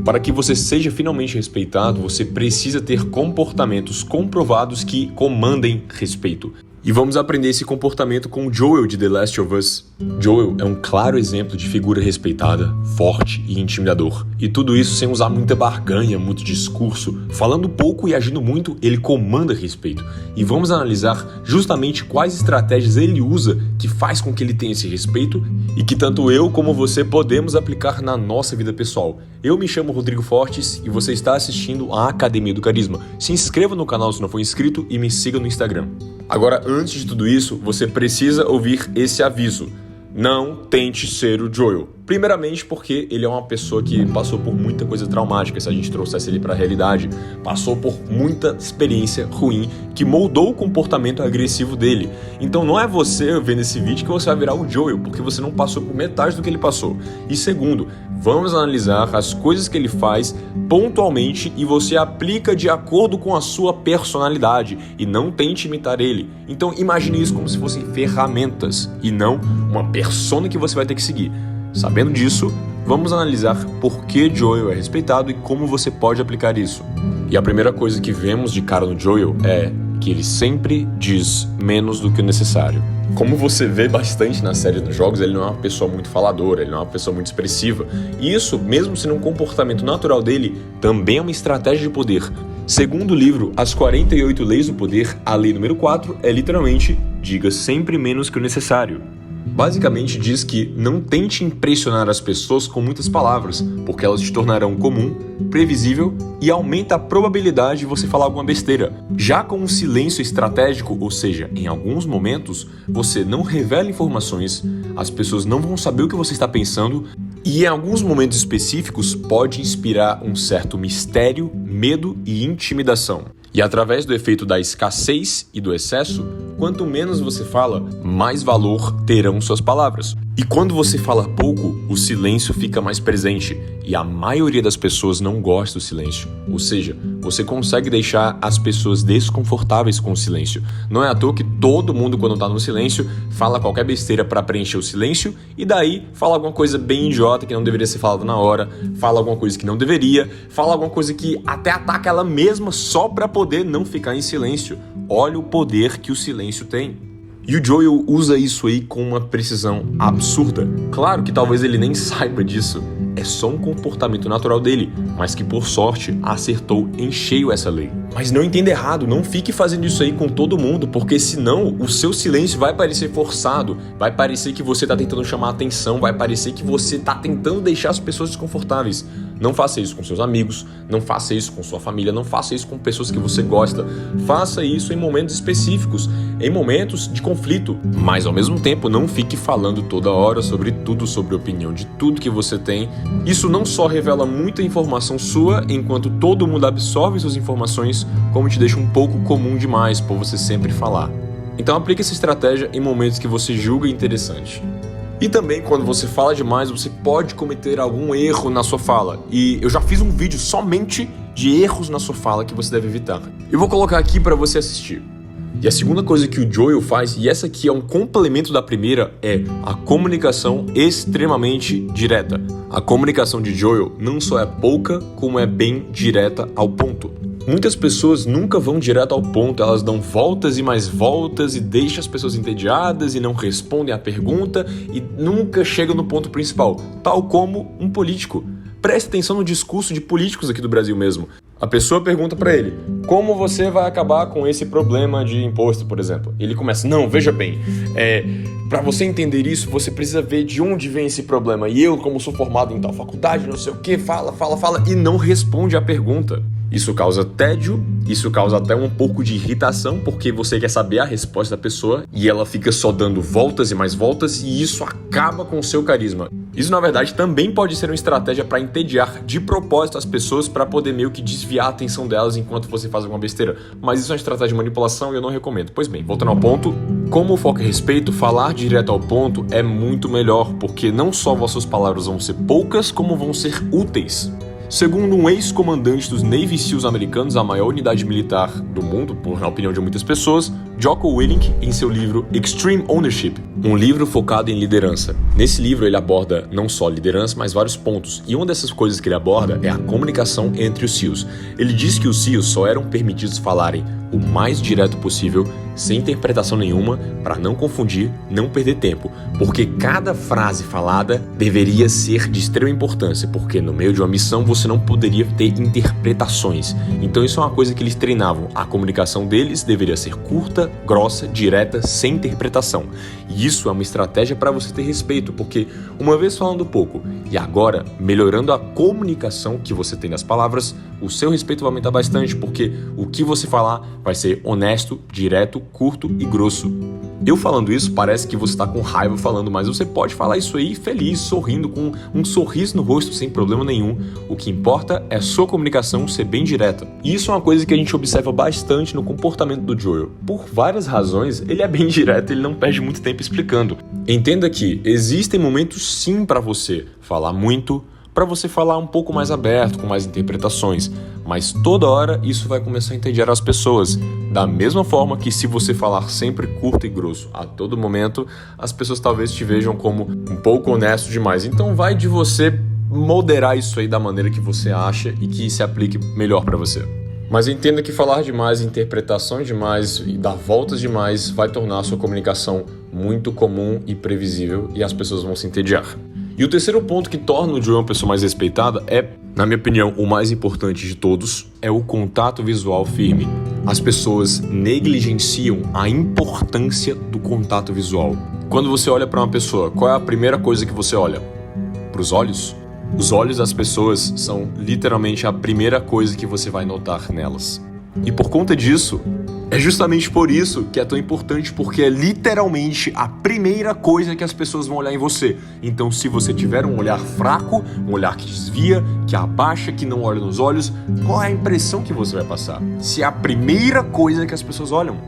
Para que você seja finalmente respeitado, você precisa ter comportamentos comprovados que comandem respeito. E vamos aprender esse comportamento com Joel de The Last of Us. Joel é um claro exemplo de figura respeitada, forte e intimidador. E tudo isso sem usar muita barganha, muito discurso. Falando pouco e agindo muito, ele comanda respeito. E vamos analisar justamente quais estratégias ele usa que faz com que ele tenha esse respeito e que tanto eu como você podemos aplicar na nossa vida pessoal. Eu me chamo Rodrigo Fortes e você está assistindo a Academia do Carisma. Se inscreva no canal se não for inscrito e me siga no Instagram. Agora, antes de tudo isso, você precisa ouvir esse aviso. Não tente ser o Joel. Primeiramente porque ele é uma pessoa que passou por muita coisa traumática, se a gente trouxesse ele para a realidade. Passou por muita experiência ruim que moldou o comportamento agressivo dele. Então não é você vendo esse vídeo que você vai virar o Joel, porque você não passou por metade do que ele passou. E segundo, vamos analisar as coisas que ele faz pontualmente e você aplica de acordo com a sua personalidade e não tente imitar ele. Então imagine isso como se fossem ferramentas e não uma persona que você vai ter que seguir. Sabendo disso, vamos analisar por que Joel é respeitado e como você pode aplicar isso. E a primeira coisa que vemos de cara no Joel é que ele sempre diz menos do que o necessário. Como você vê bastante na série dos jogos, ele não é uma pessoa muito faladora, ele não é uma pessoa muito expressiva. E isso, mesmo sendo um comportamento natural dele, também é uma estratégia de poder. Segundo o livro As 48 Leis do Poder, a lei número 4 é literalmente: diga sempre menos que o necessário. Basicamente diz que não tente impressionar as pessoas com muitas palavras, porque elas te tornarão comum, previsível e aumenta a probabilidade de você falar alguma besteira. Já com um silêncio estratégico, ou seja, em alguns momentos, você não revela informações, as pessoas não vão saber o que você está pensando e em alguns momentos específicos pode inspirar um certo mistério, medo e intimidação. E através do efeito da escassez e do excesso, quanto menos você fala, mais valor terão suas palavras. E quando você fala pouco, o silêncio fica mais presente. E a maioria das pessoas não gosta do silêncio. Ou seja, você consegue deixar as pessoas desconfortáveis com o silêncio. Não é à toa que todo mundo, quando está no silêncio, fala qualquer besteira para preencher o silêncio e daí fala alguma coisa bem idiota que não deveria ser falada na hora, fala alguma coisa que não deveria, fala alguma coisa que até ataca ela mesma só para poder não ficar em silêncio. Olha o poder que o silêncio tem. E o Joel usa isso aí com uma precisão absurda. Claro que talvez ele nem saiba disso. É só um comportamento natural dele, mas que por sorte acertou em cheio essa lei. Mas não entenda errado, não fique fazendo isso aí com todo mundo, porque senão o seu silêncio vai parecer forçado, vai parecer que você está tentando chamar atenção, vai parecer que você está tentando deixar as pessoas desconfortáveis. Não faça isso com seus amigos, não faça isso com sua família, não faça isso com pessoas que você gosta. Faça isso em momentos específicos, em momentos de conflito. Mas ao mesmo tempo não fique falando toda hora sobre tudo, sobre a opinião de tudo que você tem. Isso não só revela muita informação sua, enquanto todo mundo absorve suas informações, como te deixa um pouco comum demais por você sempre falar. Então aplique essa estratégia em momentos que você julga interessante. E também quando você fala demais, você pode cometer algum erro na sua fala. E eu já fiz um vídeo somente de erros na sua fala que você deve evitar. Eu vou colocar aqui para você assistir. E a segunda coisa que o Joel faz, e essa aqui é um complemento da primeira, é a comunicação extremamente direta. A comunicação de Joel não só é pouca, como é bem direta ao ponto. Muitas pessoas nunca vão direto ao ponto, elas dão voltas e mais voltas e deixam as pessoas entediadas e não respondem à pergunta e nunca chegam no ponto principal, tal como um político. Preste atenção no discurso de políticos aqui do Brasil mesmo. A pessoa pergunta pra ele: como você vai acabar com esse problema de imposto, por exemplo? Ele começa: não, veja bem, pra você entender isso, você precisa ver de onde vem esse problema. E eu, como sou formado em tal faculdade, não sei o que, fala, e não responde à pergunta. Isso causa tédio, isso causa até um pouco de irritação, porque você quer saber a resposta da pessoa e ela fica só dando voltas e mais voltas e isso acaba com o seu carisma. Isso, na verdade, também pode ser uma estratégia para entediar de propósito as pessoas para poder meio que desviar a atenção delas enquanto você faz alguma besteira. Mas isso é uma estratégia de manipulação e eu não recomendo. Pois bem, voltando ao ponto, como o foco é respeito, falar direto ao ponto é muito melhor, porque não só vossas palavras vão ser poucas, como vão ser úteis. Segundo um ex-comandante dos Navy SEALs americanos, a maior unidade militar do mundo, na opinião de muitas pessoas, Jocko Willink, em seu livro Extreme Ownership, um livro focado em liderança. Nesse livro ele aborda não só liderança, mas vários pontos, e uma dessas coisas que ele aborda é a comunicação entre os SEALs. Ele diz que os SEALs só eram permitidos falarem o mais direto possível, sem interpretação nenhuma, para não confundir, não perder tempo, porque cada frase falada deveria ser de extrema importância, porque no meio de uma missão você não poderia ter interpretações. Então isso é uma coisa que eles treinavam. A comunicação deles deveria ser curta, grossa, direta, sem interpretação. E isso é uma estratégia para você ter respeito, porque uma vez falando pouco e agora melhorando a comunicação que você tem nas palavras, o seu respeito vai aumentar bastante, porque o que você falar vai ser honesto, direto, curto e grosso. Eu falando isso parece que você está com raiva falando, mas você pode falar isso aí feliz, sorrindo, com um sorriso no rosto, sem problema nenhum. O que importa é a sua comunicação ser bem direta. E isso é uma coisa que a gente observa bastante no comportamento do Joel. Por várias razões, ele é bem direto, ele não perde muito tempo explicando. Entenda que existem momentos sim para você falar muito, para você falar um pouco mais aberto, com mais interpretações, mas toda hora isso vai começar a entediar as pessoas. Da mesma forma que se você falar sempre curto e grosso a todo momento, as pessoas talvez te vejam como um pouco honesto demais. Então vai de você moderar isso aí da maneira que você acha e que se aplique melhor para você. Mas entenda que falar demais, interpretação demais e dar voltas demais vai tornar a sua comunicação muito comum e previsível e as pessoas vão se entediar. E o terceiro ponto que torna o Joel uma pessoa mais respeitada é, na minha opinião, o mais importante de todos, é o contato visual firme. As pessoas negligenciam a importância do contato visual. Quando você olha para uma pessoa, qual é a primeira coisa que você olha? Para os olhos? Os olhos das pessoas são literalmente a primeira coisa que você vai notar nelas. E por conta disso, é justamente por isso que é tão importante, porque é literalmente a primeira coisa que as pessoas vão olhar em você. Então, se você tiver um olhar fraco, um olhar que desvia, que abaixa, que não olha nos olhos, qual é a impressão que você vai passar? Se é a primeira coisa que as pessoas olham,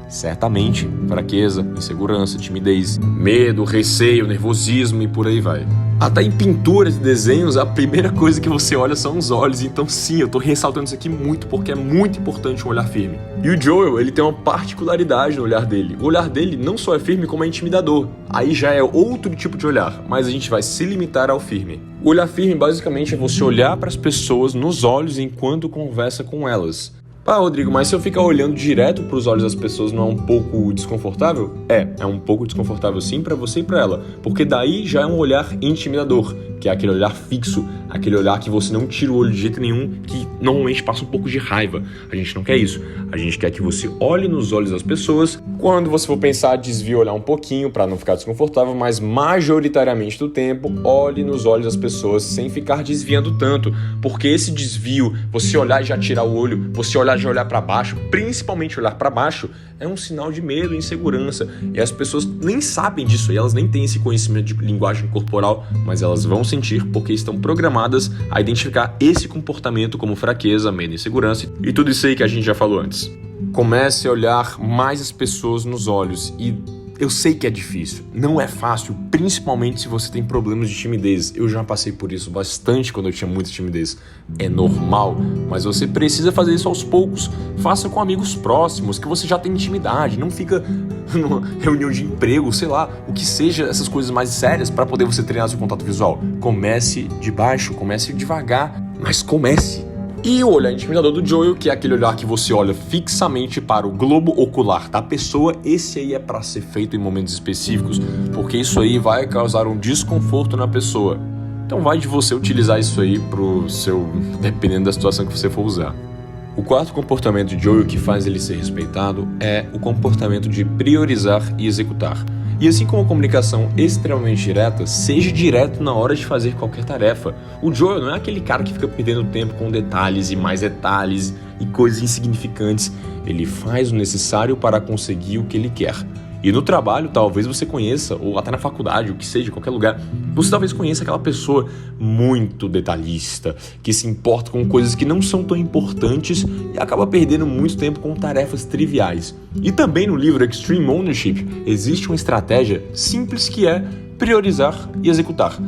certamente fraqueza, insegurança, timidez, medo, receio, nervosismo e por aí vai. Até em pinturas e desenhos, a primeira coisa que você olha são os olhos. Então sim, eu tô ressaltando isso aqui muito porque é muito importante um olhar firme. E o Joel, ele tem uma particularidade no olhar dele. O olhar dele não só é firme, como é intimidador. Aí já é outro tipo de olhar, mas a gente vai se limitar ao firme. O olhar firme basicamente é você olhar para as pessoas nos olhos enquanto conversa com elas. Ah, Rodrigo, mas se eu ficar olhando direto para os olhos das pessoas não é um pouco desconfortável? É um pouco desconfortável sim para você e para ela, porque daí já é um olhar intimidador, que é aquele olhar fixo, aquele olhar que você não tira o olho de jeito nenhum, que normalmente passa um pouco de raiva. A gente não quer isso. A gente quer que você olhe nos olhos das pessoas. Quando você for pensar, desvie o olhar um pouquinho para não ficar desconfortável, mas majoritariamente do tempo, olhe nos olhos das pessoas sem ficar desviando tanto, porque esse desvio, você olhar e já tirar o olho, você olhar já olhar para baixo, principalmente olhar para baixo, é um sinal de medo e insegurança. E as pessoas nem sabem disso, e elas nem têm esse conhecimento de linguagem corporal, mas elas vão sentir porque estão programadas a identificar esse comportamento como fraqueza, medo e insegurança e tudo isso aí que a gente já falou antes. Comece a olhar mais as pessoas nos olhos e eu sei que é difícil, não é fácil, principalmente se você tem problemas de timidez. Eu já passei por isso bastante quando eu tinha muita timidez. É normal, mas você precisa fazer isso aos poucos. Faça com amigos próximos, que você já tem intimidade. Não fica numa reunião de emprego, sei lá, o que seja, essas coisas mais sérias para poder você treinar seu contato visual. Comece de baixo, comece devagar, mas comece. E o olhar intimidador do Joel, que é aquele olhar que você olha fixamente para o globo ocular da pessoa, esse aí é para ser feito em momentos específicos, porque isso aí vai causar um desconforto na pessoa. Então vai de você utilizar isso aí pro seu, dependendo da situação que você for usar. O quarto comportamento de Joel que faz ele ser respeitado é o comportamento de priorizar e executar. E assim como a comunicação extremamente direta, seja direto na hora de fazer qualquer tarefa. O Joel não é aquele cara que fica perdendo tempo com detalhes e mais detalhes e coisas insignificantes. Ele faz o necessário para conseguir o que ele quer. E no trabalho, talvez você conheça, ou até na faculdade, o que seja, qualquer lugar, você talvez conheça aquela pessoa muito detalhista, que se importa com coisas que não são tão importantes e acaba perdendo muito tempo com tarefas triviais. E também no livro Extreme Ownership, existe uma estratégia simples que é priorizar e executar.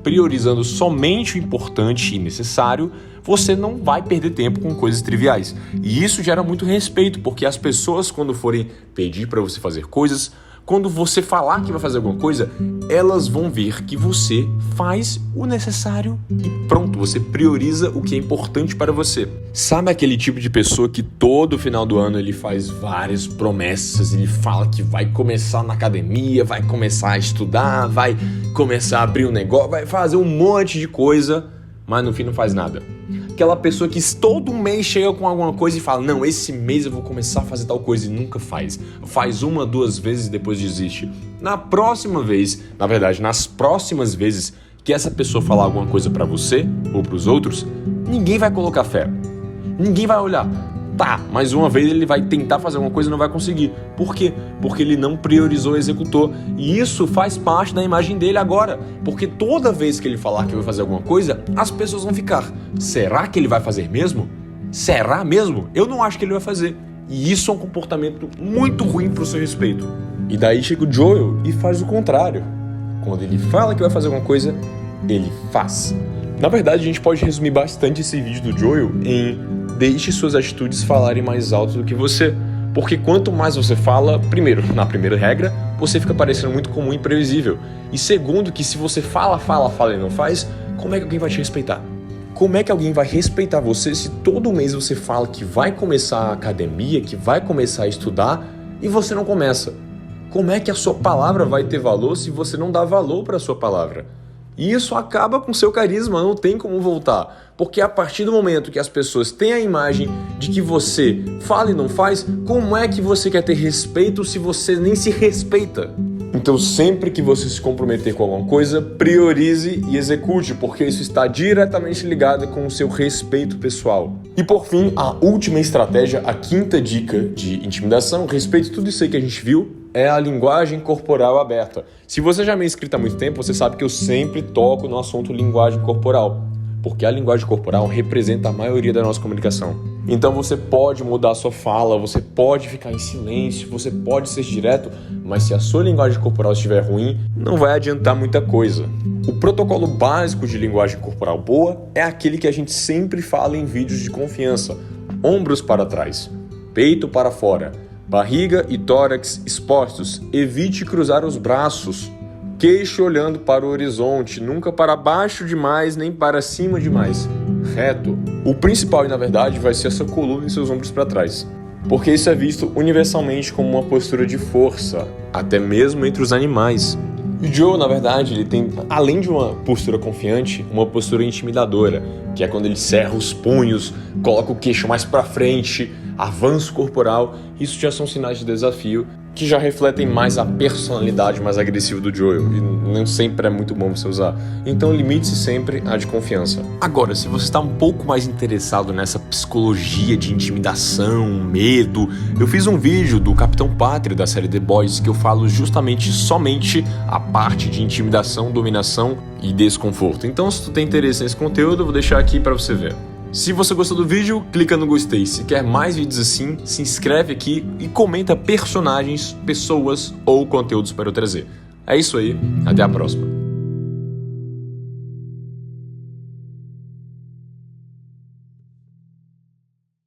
priorizando somente o importante e necessário, você não vai perder tempo com coisas triviais. E isso gera muito respeito, porque as pessoas, quando forem pedir para você fazer coisas, quando você falar que vai fazer alguma coisa, elas vão ver que você faz o necessário e pronto, você prioriza o que é importante para você. Sabe aquele tipo de pessoa que todo final do ano ele faz várias promessas, ele fala que vai começar na academia, vai começar a estudar, vai começar a abrir um negócio, vai fazer um monte de coisa, mas no fim não faz nada. Aquela pessoa que todo mês chega com alguma coisa e fala, não, esse mês eu vou começar a fazer tal coisa e nunca faz. Faz 1, 2 vezes e depois desiste. Na próxima vez, na verdade, nas próximas vezes que essa pessoa falar alguma coisa pra você ou pros outros, ninguém vai colocar fé. Ninguém vai olhar. Tá, mais uma vez ele vai tentar fazer alguma coisa e não vai conseguir. Por quê? Porque ele não priorizou e executou. E isso faz parte da imagem dele agora. Porque toda vez que ele falar que vai fazer alguma coisa, as pessoas vão ficar, será que ele vai fazer mesmo? Será mesmo? Eu não acho que ele vai fazer. E isso é um comportamento muito ruim pro seu respeito. E daí chega o Joel e faz o contrário. Quando ele fala que vai fazer alguma coisa, ele faz. Na verdade, a gente pode resumir bastante esse vídeo do Joel em deixe suas atitudes falarem mais alto do que você. Porque quanto mais você fala, primeiro, na primeira regra, você fica parecendo muito comum e imprevisível. E segundo, que se você fala e não faz, como é que alguém vai te respeitar? Como é que alguém vai respeitar você se todo mês você fala que vai começar a academia, que vai começar a estudar e você não começa? Como é que a sua palavra vai ter valor se você não dá valor para a sua palavra? E isso acaba com seu carisma, não tem como voltar. Porque a partir do momento que as pessoas têm a imagem de que você fala e não faz, como é que você quer ter respeito se você nem se respeita? Então sempre que você se comprometer com alguma coisa, priorize e execute, porque isso está diretamente ligado com o seu respeito pessoal. E por fim, a última estratégia, a quinta dica de intimidação, respeito tudo isso aí que a gente viu, é a linguagem corporal aberta. Se você já me inscrito há muito tempo, você sabe que eu sempre toco no assunto linguagem corporal, porque a linguagem corporal representa a maioria da nossa comunicação. Então você pode mudar a sua fala, você pode ficar em silêncio, você pode ser direto, mas se a sua linguagem corporal estiver ruim, não vai adiantar muita coisa. O protocolo básico de linguagem corporal boa é aquele que a gente sempre fala em vídeos de confiança. Ombros para trás, peito para fora, barriga e tórax expostos, evite cruzar os braços, queixo olhando para o horizonte, nunca para baixo demais nem para cima demais, reto. O principal, na verdade, vai ser a sua coluna e seus ombros para trás, porque isso é visto universalmente como uma postura de força, até mesmo entre os animais. E o Joe, na verdade, ele tem, além de uma postura confiante, uma postura intimidadora, que é quando ele cerra os punhos, coloca o queixo mais para frente, avanço corporal. Isso já são sinais de desafio que já refletem mais a personalidade mais agressiva do Joel, e não sempre é muito bom você usar. Então limite-se sempre à de confiança. Agora, se você está um pouco mais interessado nessa psicologia de intimidação, medo, eu fiz um vídeo do Capitão Pátria da série The Boys que eu falo justamente somente a parte de intimidação, dominação e desconforto. Então, se tu tem interesse nesse conteúdo, eu vou deixar aqui para você ver. Se você gostou do vídeo, clica no gostei. Se quer mais vídeos assim, se inscreve aqui e comenta personagens, pessoas ou conteúdos para eu trazer. É isso aí, até a próxima.